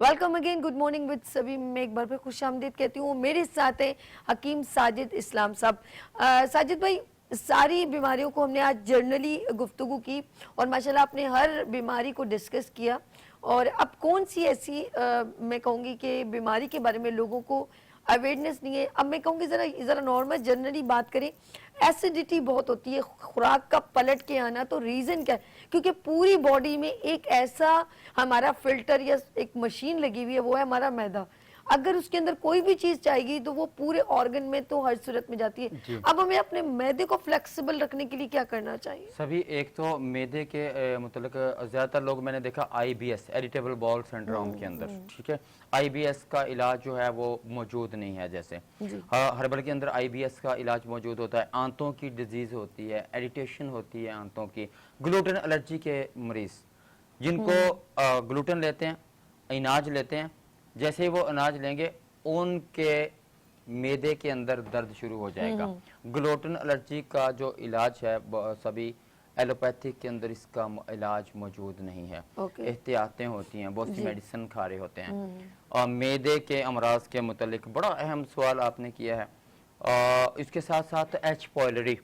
Welcome again, good morning with सभी। मैं एक बार फिर खुशामदीद कहती हूँ। मेरे साथ है हकीम साजिद इस्लाम साहब। साजिद भाई, सारी बीमारियों को हमने आज जर्नली गुफ्तगू की और माशाल्लाह आपने हर बीमारी को डिस्कस किया। और अब कौन सी ऐसी मैं कहूँगी कि बीमारी के बारे में लोगों को अवेयरनेस नहीं है। अब मैं कहूँगी ज़रा ज़रा नॉर्मल जनरली बात करें, एसिडिटी बहुत होती है, खुराक का पलट के आना, तो रीज़न क्या है? क्योंकि पूरी बॉडी में एक ऐसा हमारा फिल्टर या एक मशीन लगी हुई है, वो है हमारा मैदा। अगर उसके अंदर कोई भी चीज़ जाएगी तो वो पूरे ऑर्गन में तो हर सूरत में जाती है। अब हमें अपने मैदे को फ्लेक्सिबल रखने के लिए क्या करना चाहिए? सभी एक तो मैदे के मतलब ज़्यादातर लोग मैंने देखा IBS इरिटेबल बाउल सिंड्रोम के अंदर, ठीक है, IBS का इलाज जो है वो मौजूद नहीं है। जैसे हर्बल के अंदर IBS का इलाज मौजूद होता है। आंतों की डिजीज़ होती है, इरिटेशन होती है आंतों की, ग्लूटेन एलर्जी के मरीज़ जिनको ग्लूटेन लेते हैं, अनाज लेते हैं, जैसे ही वो अनाज लेंगे उनके मैदे के अंदर दर्द शुरू हो जाएगा। ग्लूटेन एलर्जी का जो इलाज है सभी एलोपैथिक के अंदर इसका इलाज मौजूद नहीं है। एहतियातें होती हैं, बहुत सी मेडिसिन खा रहे होते हैं। और मैदे के अमराज के मुतालिक बड़ा अहम सवाल आपने किया है। इसके साथ साथ H पायलरी,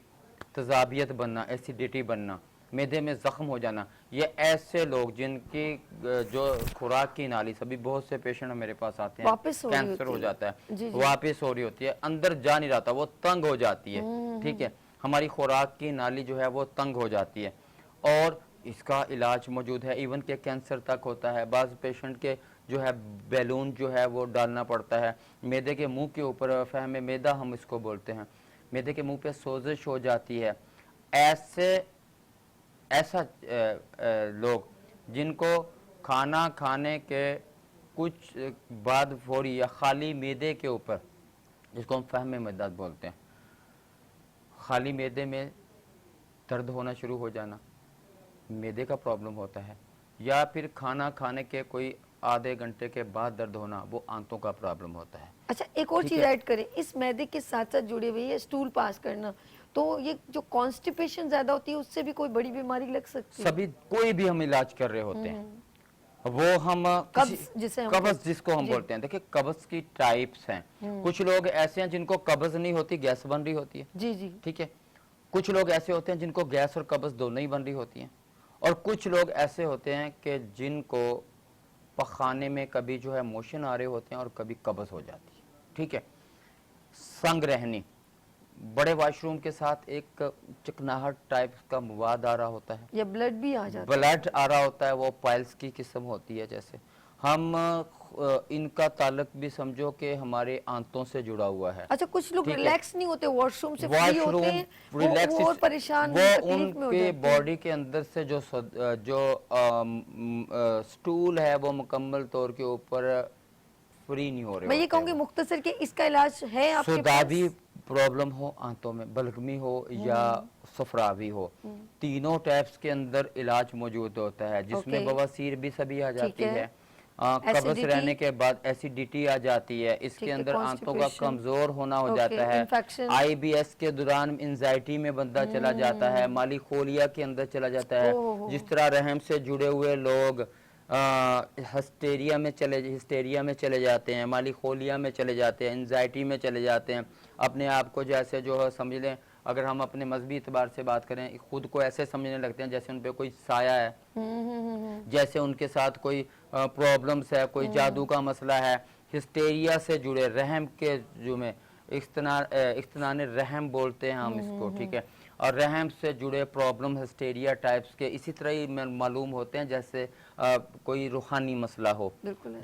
तजाबियत बनना, एसिडिटी बनना, मैदे में ज़ख्म हो जाना, ये ऐसे लोग जिनकी जो खुराक की नाली, सभी बहुत से पेशेंट मेरे पास आते हैं, कैंसर हो जाता है, वापस हो रही होती है, अंदर जा नहीं रहता, वो तंग हो जाती है। ठीक है, हमारी खुराक की नाली जो है वो तंग हो जाती है और इसका इलाज मौजूद है। इवन के कैंसर तक होता है। बाज़ पेशेंट के जो है बैलून जो है वो डालना पड़ता है मैदे के मुंह के ऊपर, फहम मैदा हम इसको बोलते हैं। मैदे के मुंह पे सोजिश हो जाती है। ऐसा लोग जिनको खाना खाने के कुछ बाद फौरी या खाली मैदे के ऊपर, जिसको हम फहम मैदा बोलते हैं, खाली मैदे में दर्द होना शुरू हो जाना, मैदे का प्रॉब्लम होता है, या फिर खाना खाने के कोई आधे घंटे के बाद दर्द होना, वो आंतों का प्रॉब्लम होता है। अच्छा, एक और चीज ऐड करें, इस मैदे के साथ साथ जुड़े हुए स्टूल पास करना, तो ये जो कॉन्स्टिपेशन ज्यादा होती है उससे भी कोई बड़ी बीमारी लग सकती है? सभी कोई भी हम इलाज कर रहे होते हैं, वो हम कब्ज जिसको हम बोलते हैं। देखिए, कब्ज की टाइप्स हैं। कुछ लोग ऐसे हैं जिनको कब्ज नहीं होती, गैस बन रही होती है। जी जी, ठीक है। कुछ लोग ऐसे होते हैं जिनको गैस और कब्ज दोनों ही बन रही होती हैं, और कुछ लोग ऐसे होते हैं कि जिनको पखाने में कभी जो है मोशन आ रहे होते हैं और कभी कब्ज हो जाती है। ठीक है। संग रहनी, बड़े वॉशरूम के साथ एक चिकनाहट टाइप का मवाद आ रहा होता है, या ब्लड भी आ जाता है, ब्लड आ रहा होता है, वो पाइल्स की किस्म होती है। जैसे हम इनका ताल्लुक भी समझो कि हमारे आंतों से जुड़ा हुआ है। अच्छा, कुछ लोग रिलैक्स नहीं होते, वॉशरूम से फ्री होते हैं, वो और परेशान, वो उनके बॉडी के अंदर से जो स्टूल है वो मुकम्मल तौर के ऊपर फ्री नहीं हो रहे। मैं ये कहूँगी मुख्तसर के इसका इलाज है आपके पास? प्रॉब्लम हो आंतों में, बलगमी हो या सफरावी हो, तीनों टाइप्स के अंदर इलाज मौजूद होता है, जिसमें बवासीर भी सभी आ जाती है। कब्ज रहने के बाद एसिडिटी आ जाती है, इसके अंदर आंतों का कमजोर होना हो जाता है। IBS के दौरान एंजाइटी में बंदा चला जाता है, माली खोलिया के अंदर चला जाता है। जिस तरह रहम से जुड़े हुए लोग हिस्टेरिया में चले जाते हैं, माली खोलिया में चले जाते हैं, एंजाइटी में चले जाते हैं। अपने आप को जैसे जो है समझ लें, अगर हम अपने मजहबी इतबार से बात करें, खुद को ऐसे समझने लगते हैं जैसे उन पे कोई साया है, जैसे उनके साथ कोई प्रॉब्लम्स है, कोई जादू का मसला है। हिस्टेरिया से जुड़े रहम के जो में इख्तिनान रहम बोलते हैं हम इसको। ठीक है। और रहम से जुड़े प्रॉब्लम हिस्टेरिया टाइप्स के इसी तरह ही मालूम होते हैं जैसे कोई रूहानी मसला हो।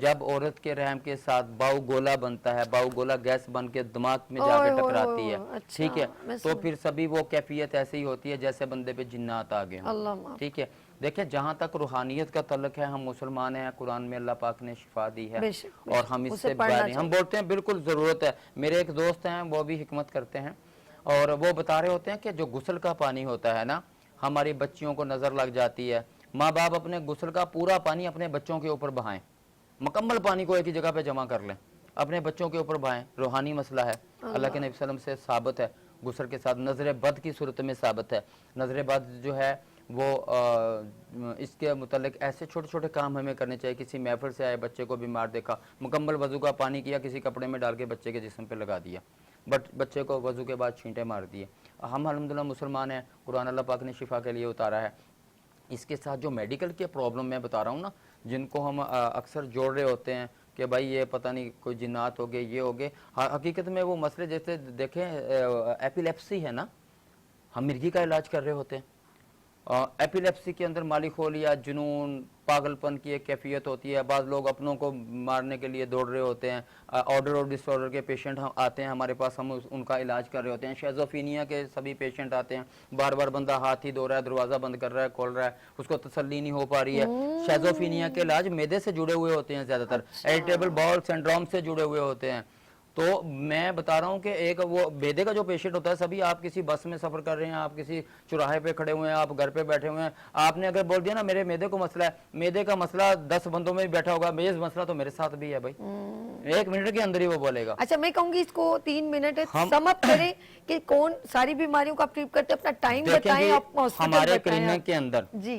जब औरत के रहम के साथ बाऊ गोला बनता है, बाऊ गोला गैस बन के दिमाग में जाके टकराती है। अच्छा, ठीक है, तो फिर सभी वो कैफियत ऐसे ही होती है जैसे बंदे पे जिन्नात आ गए। ठीक है। देखिए, जहाँ तक रूहानियत का तल्लुक है, हम मुसलमान हैं, कुरान में अल्लाह पाक ने शिफा दी है और हम इससे हम बोलते हैं बिल्कुल ज़रूरत है। मेरे एक दोस्त हैं, वो भी हिकमत करते हैं, और वो बता रहे होते हैं कि जो गुस्ल का पानी होता है ना, हमारी बच्चियों को नज़र लग जाती है, माँ बाप अपने गुस्ल का पूरा पानी अपने बच्चों के ऊपर बहाएं, मुकम्मल पानी को एक ही जगह पे जमा कर लें, अपने बच्चों के ऊपर बहाएं। रूहानी मसला है, अल्लाह के नबी सल्लल्लाहु अलैहि वसल्लम से साबित है, गुस्ल के साथ नज़र बद की सूरत में साबित है। नज़र बद जो है वो इसके मुतालिक ऐसे छोटे छोटे काम हमें करने चाहिए। किसी महफिल से आए बच्चे को बीमार देखा, मुकम्मल वजू का पानी किया, किसी कपड़े में डाल के बच्चे के जिस्म पे लगा दिया, बट बच्चे को वजू के बाद छींटे मार दिए। हम अल्हम्दुलिल्लाह मुसलमान हैं, कुरान अल्लाह पाक ने शिफा के लिए उतारा है। इसके साथ जो मेडिकल के प्रॉब्लम मैं बता रहा हूँ ना, जिनको हम अक्सर जोड़ रहे होते हैं कि भाई ये पता नहीं कोई जिन्नात हो गए, ये हो गए, हकीकत में वो मसले जैसे देखें एपिलेप्सी है ना, हम मिर्गी का इलाज कर रहे होते हैं। एपिलेप्सी के अंदर मालिक हो लिया, जुनून, पागलपन की एक कैफियत होती है। बाद लोग अपनों को मारने के लिए दौड़ रहे होते हैं। ऑर्डर और डिसऑर्डर के पेशेंट हम आते हैं हमारे पास, हम उनका इलाज कर रहे होते हैं। शेज़ोफीनिया के सभी पेशेंट आते हैं, बार बार बंदा हाथ ही धो रहा है, दरवाज़ा बंद कर रहा है, खोल रहा है, उसको तसल्ली नहीं हो पा रही है। शेज़ोफीनिया के इलाज मैदे से जुड़े हुए होते हैं, ज़्यादातर इरिटेबल बाउल सिंड्रोम से जुड़े हुए होते हैं। तो मैं बता रहा हूँ कि एक वो बेदे का जो पेशेंट होता है, सभी आप किसी बस में सफ़र कर रहे हैं, आप किसी चौराहे पे खड़े हुए हैं, आप घर पे बैठे हुए हैं, आपने अगर बोल दिया ना मेरे मैदे को मसला है, मैदे का मसला 10 बंदों में भी बैठा होगा, मेरे मसला तो मेरे साथ भी है भाई, 1 मिनट के अंदर ही वो बोलेगा। अच्छा, मैं कहूंगी इसको 3 मिनट सम अप करें कि कौन सारी बीमारियों का ट्रीट करते, अपना टाइम बताएं, आप हमारे क्लिनिक के अंदर जी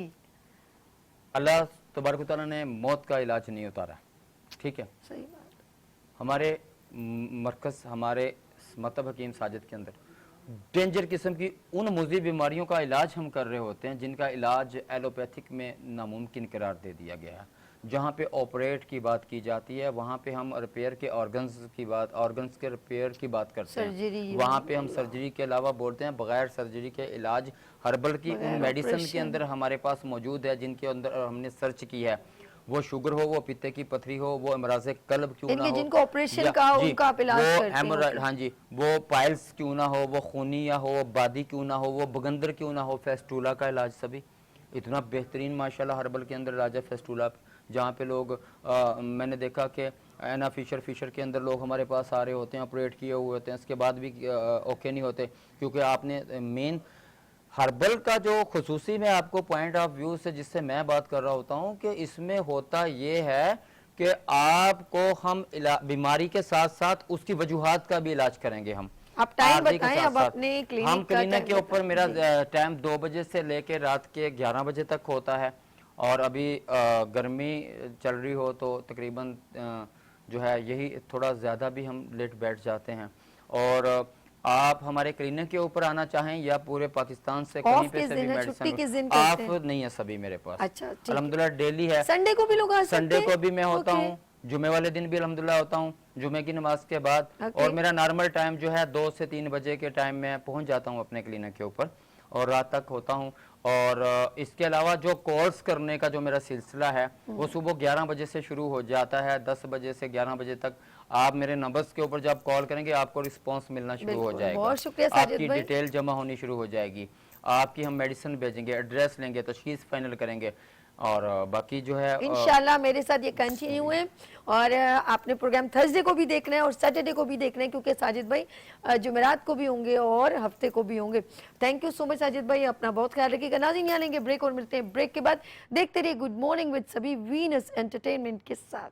अल्लाह तबारक व तआला ने मौत का इलाज नहीं उतारा, ठीक है, सही बात। हमारे मरकज़, हमारे मतलब हकीम साजिद के अंदर डेंजर किस्म की उन मुज़ी बीमारियों का इलाज हम कर रहे होते हैं जिनका इलाज एलोपैथिक में नामुमकिन करार दे दिया गया है। जहाँ पे ऑपरेट की बात की जाती है, वहाँ पे हम रिपेयर के ऑर्गन्स के रिपेयर की बात करते हैं। वहाँ पे हम सर्जरी के अलावा बोलते हैं बगैर सर्जरी के इलाज हर्बल की उन मेडिसिन के अंदर हमारे पास मौजूद है, जिनके अंदर हमने सर्च की है। वो शुगर हो, वो पित्ते की पथरी हो, वो अमराज़े कल्ब क्यों ना हो, जिनको ऑपरेशन का उनका आप इलाज करते हैं, हाँ जी, वो पाइल्स क्यों ना हो, वो खूनिया हो, वो बादी क्यों ना हो, वो बगंदर क्यों ना हो, फेस्टूला का इलाज सभी इतना बेहतरीन माशाल्लाह हर्बल के अंदर इलाज है फेस्टूला। जहाँ पे लोग मैंने देखा कि एना फिशर के अंदर लोग हमारे पास आ रहे होते हैं, ऑपरेट किए हुए होते हैं, इसके बाद भी ओके नहीं होते, क्योंकि आपने मेन हर्बल का जो खुसूसी मैं आपको पॉइंट ऑफ व्यू से जिससे मैं बात कर रहा होता हूँ कि इसमें होता ये है कि आपको हम बीमारी के साथ साथ उसकी वजूहात का भी इलाज करेंगे। हम आप टाइम बताएं, अब अपने क्लिनिक हम क्लिनिक के ऊपर मेरा टाइम 2 बजे से लेके रात के 11 बजे तक होता है, और अभी गर्मी चल रही हो तो तकरीबन जो है यही थोड़ा ज़्यादा भी हम लेट बैठ जाते हैं। और आप हमारे क्लिनिक के ऊपर आना चाहें या पूरे पाकिस्तान से कहीं पे से भी मेडिसिन ऑफ नहीं है सभी मेरे पास। अच्छा, अल्हम्दुलिल्लाह डेली है, संडे को भी लोग आ सकते हैं, संडे को भी मैं होता हूँ, जुमे वाले दिन भी अल्हम्दुलिल्लाह होता हूँ, जुमे की नमाज के बाद। और मेरा नॉर्मल टाइम जो है 2 से 3 बजे के टाइम में पहुंच जाता हूँ अपने क्लिनिक के ऊपर और रात तक होता हूँ। और इसके अलावा जो कॉल्स करने का जो मेरा सिलसिला है वो सुबह 11 बजे से शुरू हो जाता है, 10 बजे से 11 बजे तक। आप मेरे नंबर्स के ऊपर जब कॉल करेंगे आपको रिस्पांस मिलना शुरू हो जाएगा, बहुत शुक्रिया आपकी डिटेल जमा होनी शुरू हो जाएगी, आपकी हम मेडिसिन भेजेंगे, एड्रेस लेंगे, तशखीस फाइनल करेंगे, और बाकी जो है इंशाल्लाह मेरे साथ ये कंटिन्यू है। और आपने प्रोग्राम थर्सडे को भी देखना है और सैटरडे को भी देखना है, क्योंकि साजिद भाई जुमेरात को भी होंगे और हफ्ते को भी होंगे। Thank you so much Sajid भाई, अपना बहुत ख्याल रखिएगा। नाज़रीन, यहाँ लेंगे ब्रेक और मिलते हैं ब्रेक के बाद। देखते रहिए गुड मॉर्निंग विद सभी वीनस एंटरटेनमेंट के साथ।